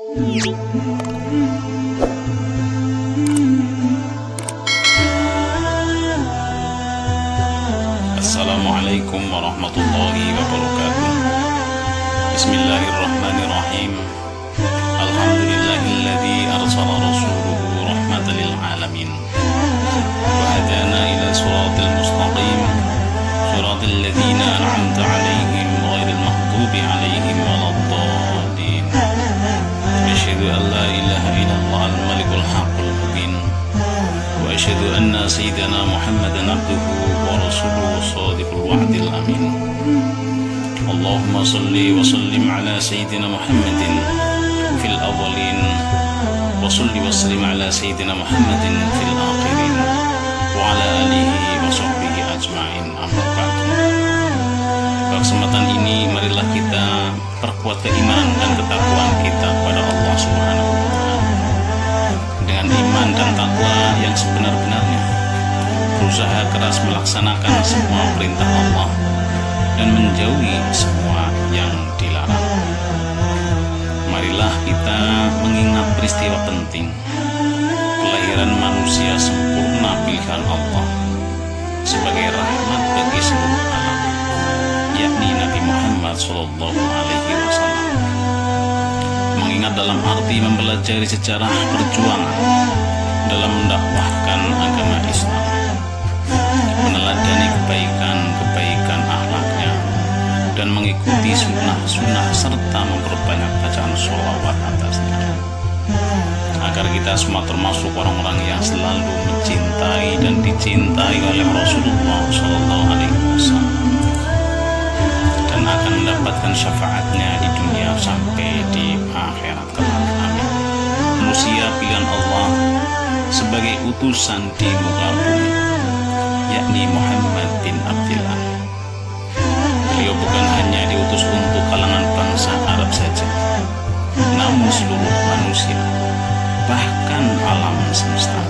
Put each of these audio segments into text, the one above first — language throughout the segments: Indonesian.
Assalamualaikum warahmatullahi wabarakatuh. Bismillahirrahmanirrahim. Alhamdulillahilladzi arsala rasuluhu rahmatan lil alamin wa hadana ila siratal mustaqim, siratal ladzina an'amta 'alaihim ghairil maghdubi 'alaihim waladdallin. Asyhadu an la ilaha illallah al-malikul haqqul mubin wa asyhadu anna sayyidana Muhammadan abduhu wa rasuluhu shadiqul wa'dil amin. Allahumma salli wa sallim ala sayyidina Muhammadin fil awwalin wa salli wa sallim ala sayyidina Muhammadin fil akhirin wa ala alihi wa sahbihi ajma'in, amma ba'du. Pada kesempatan ini marilah kita perkuat keimanan dan ketakwaan kita kepada Allah Subhanahu wa taala. Dengan iman dan takwa yang sebenar-benarnya, berusaha keras melaksanakan semua perintah Allah dan menjauhi semua yang dilarang. Marilah kita mengingat peristiwa penting kelahiran manusia sempurna pilihan Allah sebagai rahmat bagi seluruh alam, yakni Nabi Muhammad SAW. Mengingat dalam arti mempelajari sejarah perjuangan dalam mendakwahkan agama Islam, meneladani kebaikan-kebaikan akhlaknya, dan mengikuti sunnah-sunnah serta memperbanyak bacaan sholawat atasnya, agar kita semua termasuk orang-orang yang selalu mencintai dan dicintai oleh Rasulullah SAW dan akan mendapatkan syafaatnya di dunia sampai di akhirat kelak. Amin. Manusia pilihan Allah sebagai utusan di muka bumi, yakni Muhammad bin Abdillah. Beliau bukan hanya diutus untuk kalangan bangsa Arab saja, namun seluruh manusia, bahkan alam semesta,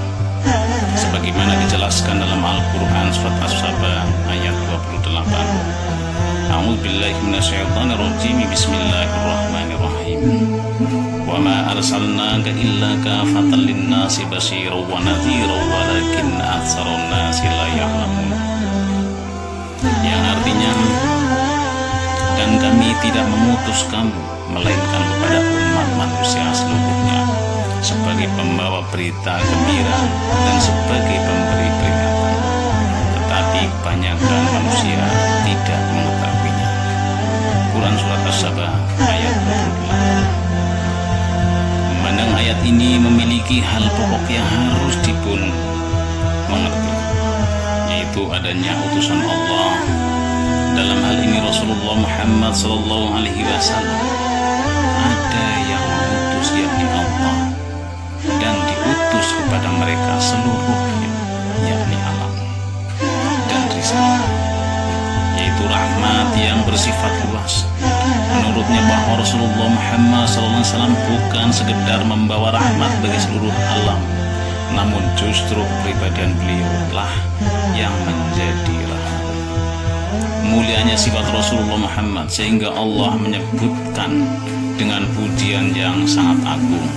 sebagaimana dijelaskan dalam Al-Quran surat As-Saba ayat 28. A'udzubillahi minasyaitonirrajim. Bismillahirrahmanirrahim. Wa ma arsalnaka illa kafatan lin-nasi basyiran wa nadhiran walakinna aktsarun nasi la ya'lamun. Yang artinya, dan kami tidak mengutus kamu melainkan kepada umat manusia seluruhnya sebagai pembawa berita gembira dan sebagai pemberi peringatan, tetapi kebanyakan manusia tidak mengetahuinya. Quran surat As-Saba ayat 28. Memandang ayat ini memiliki hal pokok yang harus dipun mengerti, yaitu adanya utusan Allah, dalam hal ini Rasulullah Muhammad SAW. Ada yang mengutus, yakni Allah, dan diutus kepada mereka seluruhnya, yakni alam, dan risalah, yaitu rahmat yang bersifat luas. Menurutnya bahwa Rasulullah Muhammad SAW bukan sekedar membawa rahmat bagi seluruh alam, namun justru kepribadian beliau lah yang menjadi rahmat. Mulianya sifat Rasulullah Muhammad sehingga Allah menyebutkan dengan pujian yang sangat agung.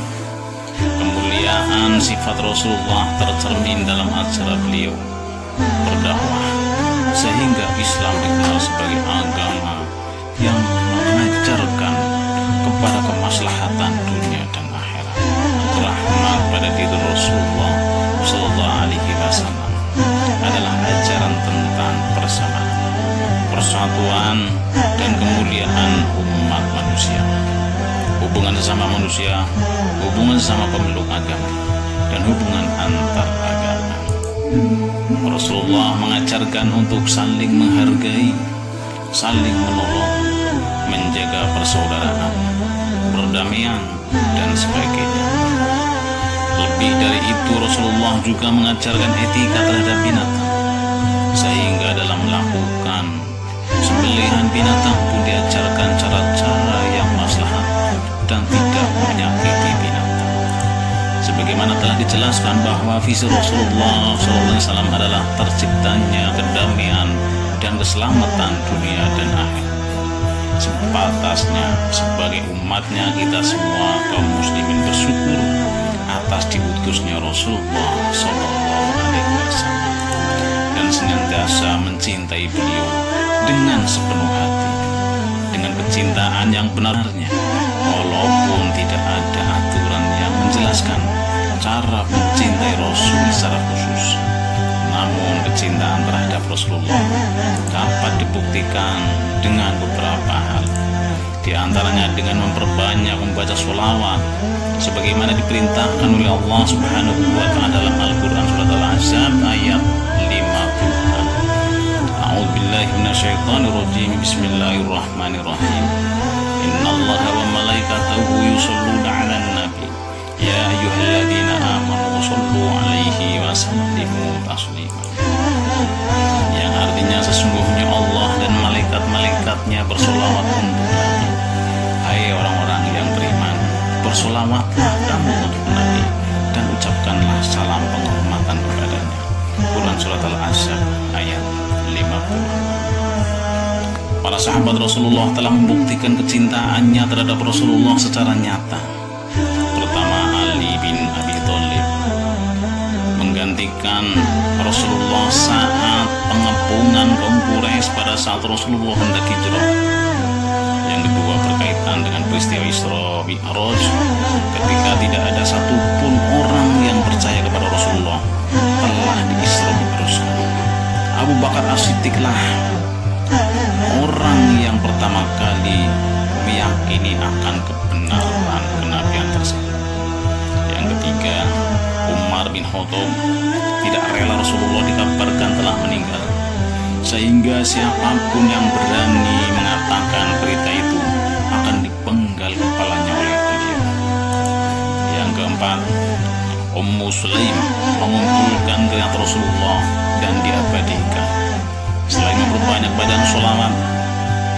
Kemuliaan sifat Rasulullah tercermin dalam acara beliau berdakwah, sehingga Islam dikenal sebagai agama yang mengajarkan kepada kemaslahatan dunia dan akhirat. Rahmat pada diri Rasulullah SAW adalah ajaran tentang persamaan, persatuan, dan kemuliaan umat manusia, hubungan sesama manusia, hubungan sesama pemeluk agama, dan hubungan antar agama. Rasulullah mengajarkan untuk saling menghargai, saling menolong, menjaga persaudaraan, perdamaian, dan sebagainya. Lebih dari itu, Rasulullah juga mengajarkan etika terhadap binatang, sehingga dalam melakukan sembelihan binatang pun diajarkan cara-cara yang maslahat dan tidak menyakiti binatang. Sebagaimana telah dijelaskan bahwa visi Rasulullah SAW adalah terciptanya kedamaian dan keselamatan dunia dan akhirat. Sepatasnya sebagai umatnya kita semua kaum muslim atas diutusnya Rasulullah Sallallahu Alaihi Wasallam dan senantiasa mencintai beliau dengan sepenuh hati, dengan kecintaan yang benarnya, walaupun tidak ada aturan yang menjelaskan cara mencintai Rasul secara khusus. Namun kecintaan terhadap Rasulullah dapat dibuktikan dengan beberapa hal. Di antaranya dengan memperbanyak membaca sholawat sebagaimana diperintahkan oleh Allah Subhanahu wa Ta'ala dalam Al-Qur'an surat Al-Ahzab ayat 50. A'udzubillahi minasyaitonir rajim. Bismillahirrahmanirrahim. Innallaha wa malaikatahu yusholluna 'alan nabi ya ayyuhalladzina amanu shollu 'alaihi wa sallimu taslima. Yang artinya sesungguhnya Allah dan malaikat-malaikatnya bersolawat untuk Nabi. Hai orang-orang yang beriman, bersolawatlah kamu untuk Nabi dan ucapkanlah salam penghormatan kepadanya. Quran surat Al-Ahzab ayat 50. Para sahabat Rasulullah telah membuktikan kecintaannya terhadap Rasulullah secara nyata. Pertama, Ali bin Abi Thalib menggantikan Rasulullah saat pengepungan kaum Quraisy pada saat Rasulullah hendak hijrah. Yang kedua, berkaitan dengan peristiwa Isra Mi'raj, ketika tidak ada satupun orang yang percaya kepada Rasulullah telah di-Isra Mi'rajkan. Abu Bakar As-Siddiqlah orang yang pertama kali meyakini akan kebenaran kenabian tersebut. Yang ketiga, Umar bin Khattab tidak rela Rasulullah dikabarkan telah meninggal, sehingga siapapun yang berani mengatakan berita itu akan dipenggal kepalanya oleh beliau. Yang keempat, Ummu Sulaim mengumpulkan keringat Rasulullah dan diabadikan. Selain memperbanyak bacaan sholawat,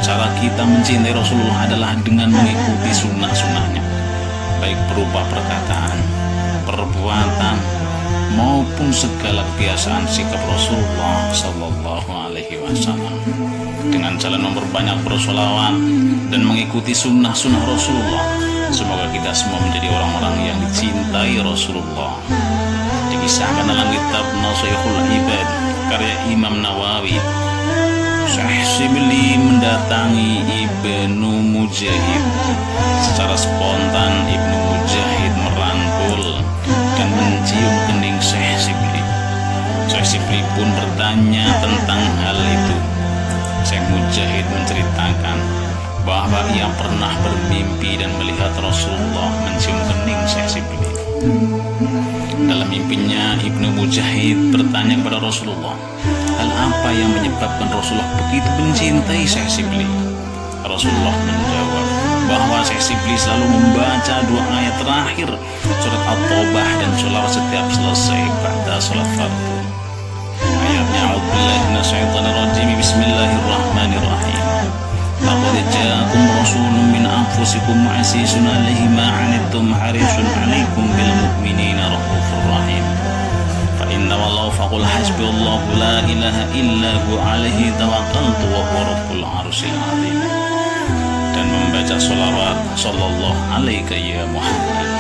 cara kita mencintai Rasulullah adalah dengan mengikuti sunnah-sunnahnya, baik berupa perkataan, perbuatan, maupun segala kebiasaan sikap Rasulullah Sallallahu Alaihi Wasallam. Dengan jalan memperbanyak bersolawat dan mengikuti sunnah-sunnah Rasulullah, semoga kita semua menjadi orang-orang yang dicintai Rasulullah. Dikisahkan dalam kitab Nasihatul Ibad karya Imam Nawawi, Syekh Shibli mendatangi Ibnu Mujahid. Secara spontan Ibnu Mujahid merangkul dan mencium kening Syekh Shibli. Syekh Shibli pun bertanya tentang hal itu. Syekh Mujahid menceritakan bahwa ia pernah bermimpi dan melihat Rasulullah mencium kening Syekh Shibli. Dalam mimpinya Ibnu Mujahid bertanya kepada Rasulullah, hal apa yang menyebabkan Rasulullah begitu mencintai Syekh Shibli? Rasulullah menjawab bahwa Syekh Shibli selalu membaca dua ayat terakhir surat At-Taubah dan sholawat setiap selesai pada sholat fardu. Ayatnya, A'udzubillahi minasyaitonir rajim. Bismillahirrahmanirrahim. Laqad ja'akum rasulun min anfusikum azizun 'alaihi ma 'anittum harisun 'alaikum bil mu'minina raufur rahim. Fa inna wallahu faqul hasbiyallahu la ilaha illa hu 'alaihi tawakkaltu wa huwa rabbul 'arsyil 'azim. Dan membaca sholawat sallallahu alaika ya Muhammad.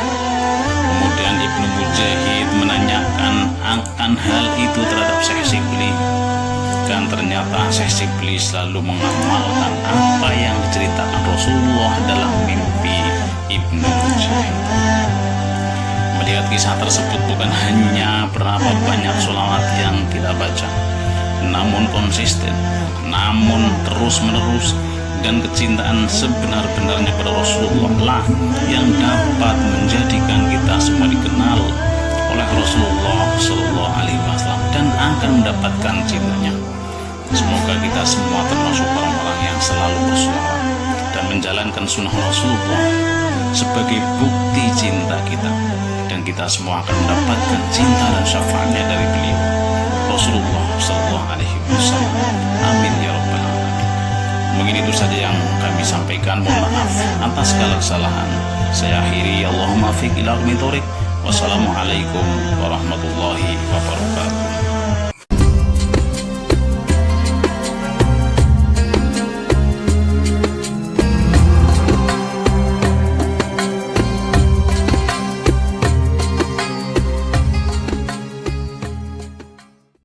Kemudian Ibnu Mujahid menanyakan akan hal itu terhadap Syekh Shibli, dan ternyata Syekh Shibli selalu mengamalkan apa yang diceritakan Rasulullah dalam mimpi Ibnu Mujahid. Melihat kisah tersebut, bukan hanya berapa banyak sholawat yang kita baca, namun konsisten, namun terus-menerus, dan kecintaan sebenar-benarnya pada Rasulullah lah yang dapat menjadikan kita semua dikenal oleh Rasulullah Sallallahu Alaihi Wasallam dan akan mendapatkan cintanya. Semoga kita semua termasuk orang-orang yang selalu bersolawat dan menjalankan sunnah Rasulullah sebagai bukti cinta kita, dan kita semua akan mendapatkan cinta dan syafaatnya dari beliau Rasulullah Sallallahu Alaihi Wasallam. Amin ya rabbal alamin. Mungkin itu saja yang kami sampaikan. Mohon maaf atas segala kesalahan. Saya akhiri, Allahumma fiq ila aqwamit thoriq. Wassalamualaikum warahmatullahi wabarakatuh.